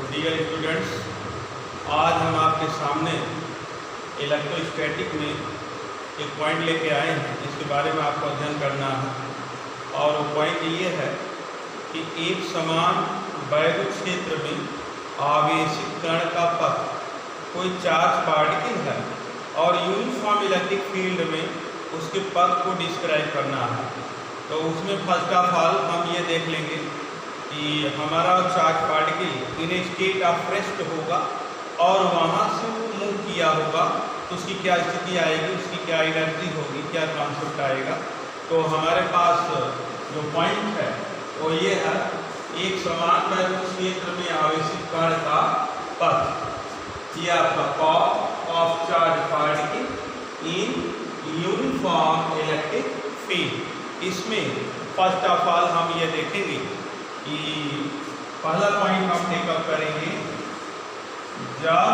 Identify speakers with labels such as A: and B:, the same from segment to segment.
A: Dear students, आज हम आपके सामने इलेक्ट्रोस्टैटिक में एक पॉइंट लेके आए हैं जिसके बारे में आपको अध्ययन करना है। और वो पॉइंट ये है कि एक समान वैद्युत क्षेत्र में आवेशित कण का पथ कोई चार्ज पार्टिकल है और यूनिफॉर्म इलेक्ट्रिक फील्ड में उसके पथ को डिस्क्राइब करना है। तो उसमें फर्स्ट ऑफ ऑल हम ये देख लेंगे कि हमारा charge particle in state of rest होगा और वहाँ से वो मूव किया होगा तो उसकी क्या स्थिति आएगी, उसकी क्या एनर्जी होगी, क्या कॉन्सेप्ट आएगा। तो हमारे पास जो पॉइंट है वो ये है, एक समान वैद्युत क्षेत्र में आवेशित कण का पथ, ये आपका path of charge particle in uniform electric field. इसमें फर्स्ट ऑफ ऑल हम ये देखेंगे कि पहला पॉइंट हम टेकअप करेंगे, जब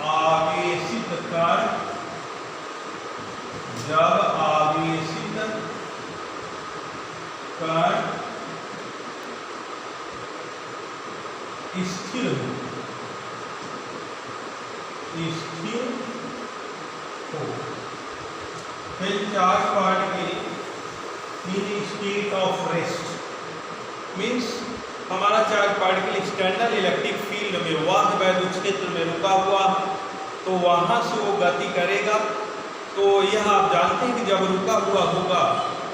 A: आवेशित कण स्थिर हो, फिर charge particle in state of rest means हमारा charge particle external electric field में वह वैद्युत क्षेत्र में रुका हुआ तो वहाँ से वो गति करेगा। तो यह आप जानते हैं कि जब रुका हुआ होगा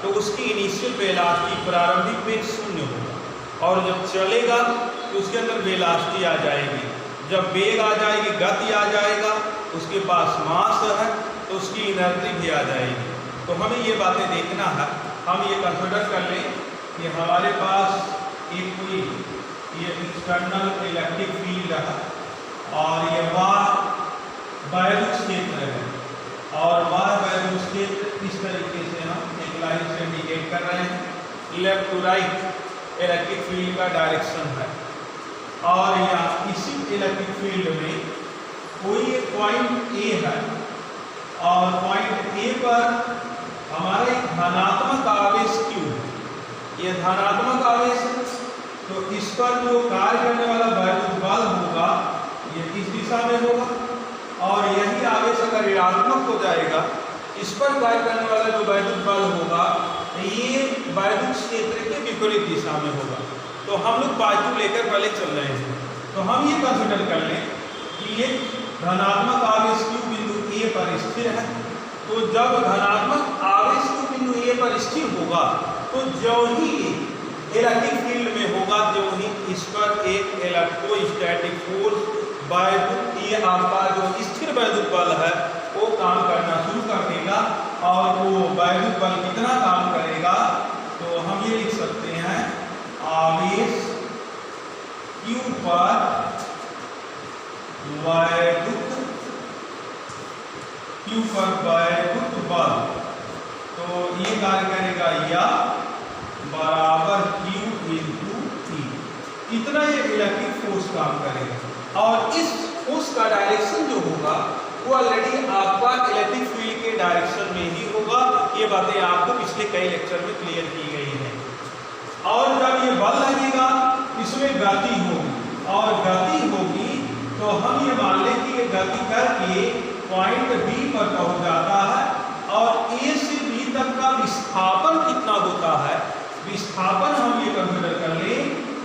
A: तो उसकी इनिशियल वेलोसिटी प्रारंभिक वेग 0 होगा और जब चलेगा तो उसके अंदर वेलोसिटी आ जाएगी। जब वेग आ जाएगी, गति आ जाएगा, उसके पास मास है तो उसकी एनर्जी भी आ जाएगी। तो हमें ये बातें देखना है। हम ये कंसिडर कर लें कि हमारे पास एक कोई ये एक्सटर्नल इलेक्ट्रिक फील्ड है और ये वैद्युत क्षेत्र है और वह वैद्युत क्षेत्र इस तरीके से हम एक लाइन से इंडिकेट कर रहे हैं। Left to right electric field का डायरेक्शन है और यहाँ इसी इलेक्ट्रिक फील्ड में कोई एक पॉइंट ए है और पॉइंट ए पर हमारा एक धनात्मक आवेश Q, ये धनात्मक आवेश है। तो इस पर जो कार्य करने वाला वैद्युत बल होगा ये इस दिशा में होगा और यही आवेश अगर ऋणात्मक हो जाएगा, इस पर कार्य करने वाला जो वैद्युत बल होगा ये वैद्युत क्षेत्र के विपरीत दिशा में होगा। तो हम लोग पॉजिटिव लेकर पहले चल रहे हैं। तो हम ये कंसिडर कर लें कि ये धनात्मक आवेश Q बिंदु A पर स्थिर है। तो जब धनात्मक आवेश Q बिंदु A पर स्थिर होगा तो जो ही इलेक्ट्रिक फील्ड में होगा, जो ही इस पर एक इलेक्ट्रोस्टैटिक फोर्स वैद्युत, ये आपका जो स्थिर वैद्युत बल है वो काम करना शुरू कर देगा। और वो वैद्युत बल कितना काम करेगा, तो हम ये लिख सकते हैं आवेश Q पर वैद्युत बल, तो ये कार्य करेगा या बराबर Q इंटू E, इतना ये इलेक्ट्रिक फोर्स काम करेगा। और इस फोर्स का डायरेक्शन जो होगा वो ऑलरेडी आपका इलेक्ट्रिक फील्ड के डायरेक्शन में ही होगा। ये बातें आपको पिछले कई लेक्चर में क्लियर की गई हैं। और जब ये बल लगेगा इसमें गति होगी और गति होगी तो हम ये मान लें कि ये गति करके पॉइंट B पर पहुंच जाता है और A से B तक का विस्थापन कितना होता है, विस्थापन हम ये कंसिडर कर लें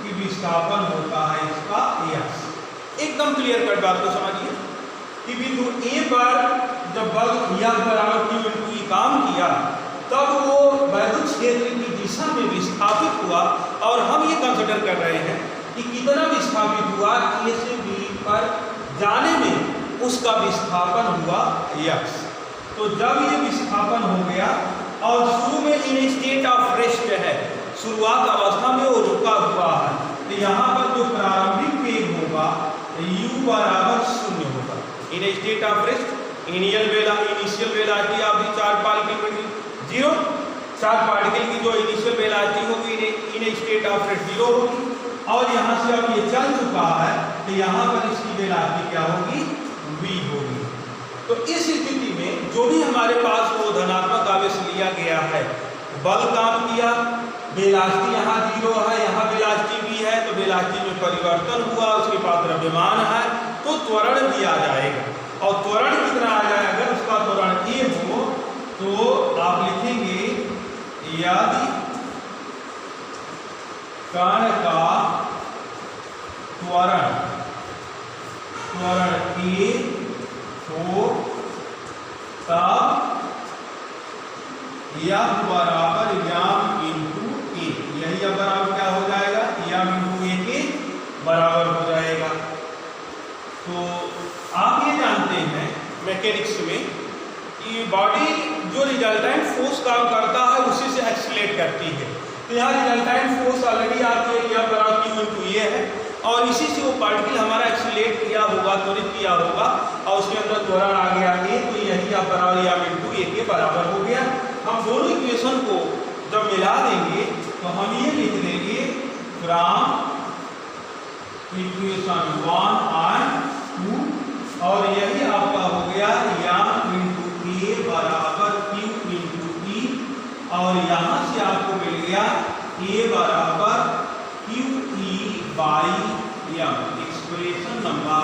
A: कि विस्थापन होता है इसका S। एकदम क्लियर कट बात को समझिए कि बिंदु A पर जब बल F बराबर Q इंटू E काम किया तब वो वैद्युत क्षेत्र की दिशा में विस्थापित हुआ और हम ये कंसिडर कर रहे हैं कि कितना विस्थापित हुआ, A से B पर जाने में उसका विस्थापन हुआ x। तो जब ये विस्थापन हो गया और शुरू में इन स्टेट ऑफ रेस्ट है, शुरुआत अवस्था में वो रुका हुआ है, तो यहाँ पर जो प्रारंभिक वेग होगा u बराबर 0 होगा। इन state of rest initial velocity of the charge particle 0, charge particle की जो इनिशियल वेलोसिटी होगी इन स्टेट ऑफ रेस्ट 0 होगी और यहाँ से अब ये चल चुका है तो यहाँ पर इसकी वेलोसिटी क्या होगी, v होगी। तो इस स्थिति में जो भी हमारे पास वो धनात्मक आवेश लिया गया है, बल काम किया, वेलोसिटी यहाँ 0 है, यहाँ वेलोसिटी v है, तो में परिवर्तन हुआ, उसके पास द्रव्यमान है, तो त्वरण दिया जाएगा। और त्वरण कितना आ जाए, अगर उसका त्वरण ए हो तो आप लिखेंगे यदि कण का त्वरण ए हो तब यह बराबर याम इंटू ए, यही अब बराबर क्या हो जाएगा, याम इंटू ए के बराबर हो जाएगा। तो आप ये जानते हैं मैकेनिक्स में कि बॉडी जो रिजल्टेंट फोर्स काम करता है उसी से एक्सीलरेट करती है। तो यहाँ रिजल्टेंट फोर्स ऑलरेडी आपके यह बराबर क्यू इंटू ए है, और इसी से वो पार्टिकल हमारा एक्सीलरेट किया होगा, त्वरित किया होगा, और उसके अंदर त्वरण आ गया ए, तो यही आप बराबर याम इंटू ए के बराबर हो गया। हम दोनों इक्वेशन को जब मिला देंगे तो हम ये लिख देंगे फ्रॉम इक्वेशन 1 और 2, और यही आपका हो गया याम इंटू ए बराबर क्यू इंटू ई, और यहाँ से आपको मिल गया ए बराबर q e by m, expression number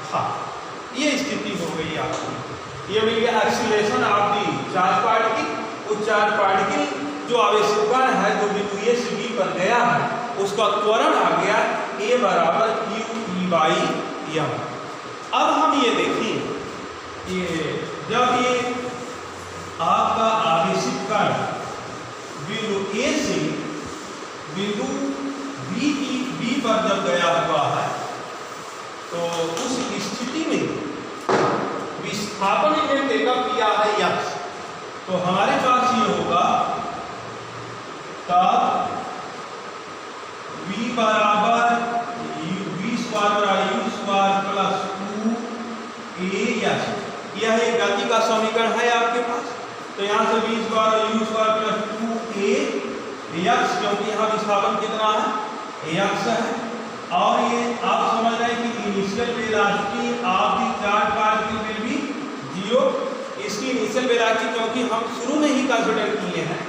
A: 7। ये स्थिति हो गई आपकी, ये मिल गया acceleration of the charge particle. उस चार्ज पार्टिकल जो आवेशित कण है जो बिंदु ए से बी पर गया है, उसका त्वरण आ गया ए बराबर क्यू ई बाई एम। अब हम ये देखिए कि जब ये आपका आवेशित कण बिंदु ए से बिंदु बी पर जब गया हुआ है, तो उस स्थिति में विस्थापन ने टेकअप किया है यक्स, तो हमारे पास ये होगा तब v बराबर v स्क्वायर बराबर u स्क्वायर प्लस 2a, यह एक गति का समीकरण है आपके पास। तो यहाँ से v स्क्वायर और u स्क्वायर प्लस 2a, क्योंकि यहाँ विस्थापन कितना है, यक्स है। और ये आप समझ रहे हैं कि initial velocity of the charge particle will be 0। इसकी इनिशियल वेलोसिटी क्योंकि हम शुरू में ही कंसीडर किए हैं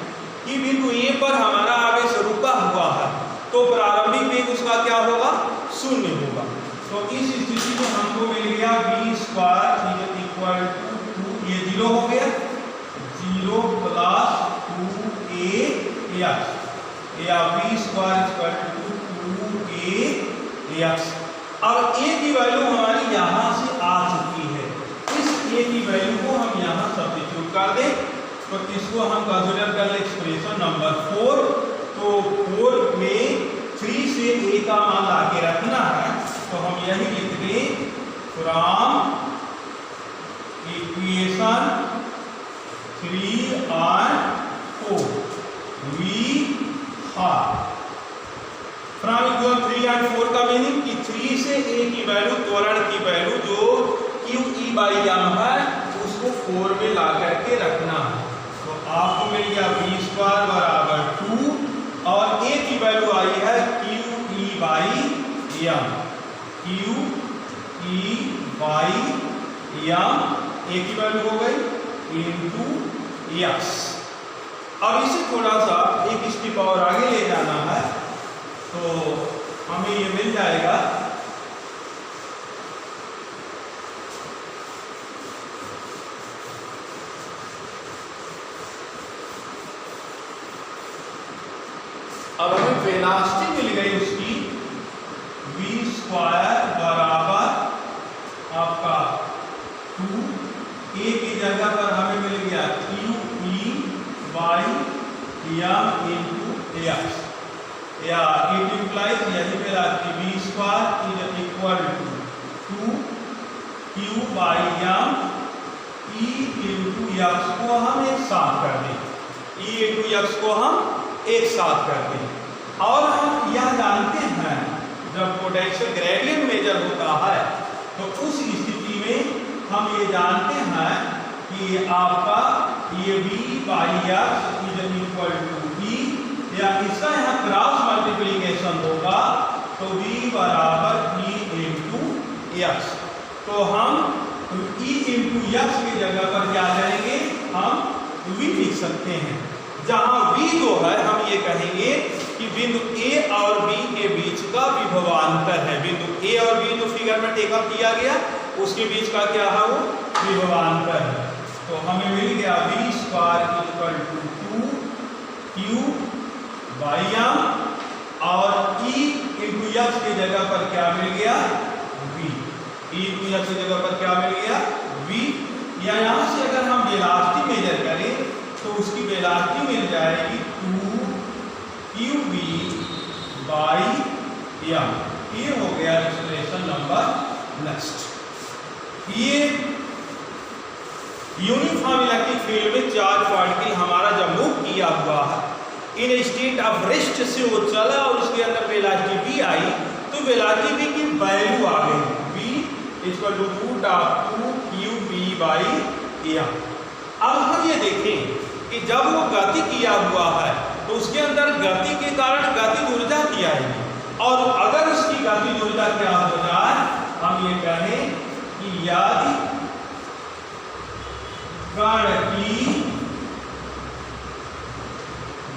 A: कि बिंदु ए पर हमारा आवेश रुका हुआ है, तो प्रारंभिक वेग उसका क्या होगा, 0 होगा। तो इस स्थिति में हमको मिल गया v स्क्वायर इक्वल टू 2, ये 0 हो गया, 0 प्लस 2a या v square equal to 2a। अब a की वैल्यू हमारी यहाँ से आ चुकी है, इस a की वैल्यू को हम यहाँ सब्स्टिट्यूट कर दें, तो इसको हम कंसीडर कर ले एक्सप्रेशन नंबर 4। तो 4 में 3 से a का मान लाके रखना है, तो हम यही लिख दें फ्रॉम इक्वेशन 3 और 4 वी फ्रॉम इक्वेशन 3 और 4 का मीनिंग कि 3 से a की वैल्यू, त्वरण की वैल्यू जो क्यू ई बाई एम है, उसको 4 में ला करके रखना है। तो आपको मिल गया v स्क्वायर बराबर 2, और a की वैल्यू आई है q e by m, q e by m, a की वैल्यू हो गई इंटू यक्स। अब इसे थोड़ा सा एक स्टेप और आगे ले जाना है, तो हमें ये मिल जाएगा अब हमें वेलोसिटी मिल गई उसकी v स्क्वायर बराबर आपका 2, a की जगह पर हमें मिल गया q e by m into x, या इट इम्प्लाइज यही velocity v square is equal to 2 q by m e into x को हम एक साथ कर दें, ई इंटू एक्स को हम एक साथ करते हैं। और हम यह जानते हैं जब पोटेंशियल ग्रेडियंट मेजर होता है, तो उस स्थिति में हम ये जानते हैं कि आपका ये v by x is equal to v, या इसका यहाँ क्रॉस मल्टीप्लिकेशन होगा, तो v बराबर e इंटू एक्स। तो हम e इंटू एक्स की जगह पर क्या करेंगे, हम v लिख सकते हैं, जहां v जो है हम ये कहेंगे कि बिंदु a और b के बीच इसका विभवांतर है। बिंदु ए और बी जो फिगर में टेकअप किया गया उसके बीच का क्या है, वो विभवांतर है। तो हमें मिल गया v square equal to 2q/m और e इंटू f की जगह पर क्या मिल गया, v। e इंटू f की जगह पर क्या मिल गया, v। या यहाँ से अगर हम वेलोसिटी मेजर करें तो उसकी वेलोसिटी मिल जाएगी 2qv/m। ये हो गया एक्सप्रेशन नंबर नेक्स्ट। ये यूनिफॉर्म इलेक्ट्रिक फील्ड में चार्ज पार्टिकल हमारा जब मूव किया हुआ है इन स्टेट ऑफ रेस्ट से वो चला और उसके अंदर वेलोसिटी v आई, तो वेलोसिटी v की वैल्यू आ गई v इक्वल टू √2qv/m। अब हम ये देखें कि जब वो गति किया हुआ है तो उसके अंदर गति के कारण गतिज ऊर्जा क्या आएगी, और अगर उसकी गतिज ऊर्जा क्या हो जाए, हम ये कहें कि यदि कण की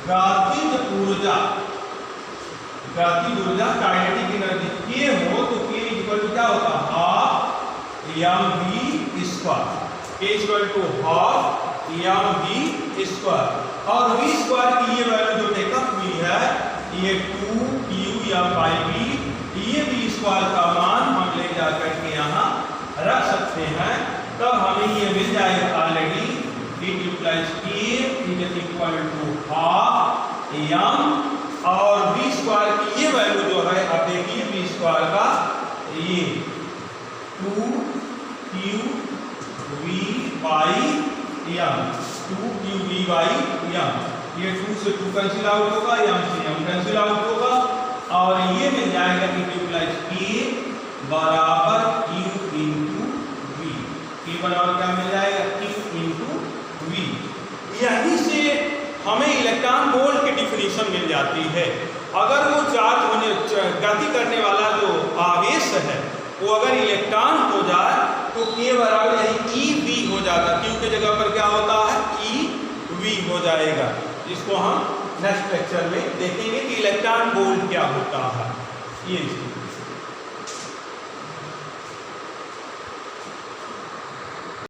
A: गतिज ऊर्जा काइनेटिक एनर्जी के हो तो के इक्वल टू क्या होता है, half mv square. K equal to half mv square, और v स्क्वायर की ये वैल्यू जो टेकअप हुई है ये 2q/v, ये v स्क्वायर का मान हम ले जाकर के यहाँ रख सकते हैं, तब हमें ये मिल जाएगा already d + k equal to half m, और v स्क्वायर की ये वैल्यू जो है अब देखिए v स्क्वायर का ये 2qv/m, 2qv/m। ये 2 से 2 कैंसिल आउट होगा, m से m कैंसिल आउट होगा, और ये मिल जाएगा d + k बराबर q × v। k बराबर क्या मिल जाएगा, q × v। यहीं से हमें इलेक्ट्रॉन वोल्ट की डिफिनीशन मिल जाती है। अगर वो चार्ज होने गति करने वाला जो आवेश है वो अगर इलेक्ट्रॉन हो जाए तो k बराबर यही eV हो जाता, q की जगह पर क्या होता है, eV हो जाएगा, जिसको हम नेक्स्ट लेक्चर में देखेंगे कि इलेक्ट्रॉन वोल्ट क्या होता है। ये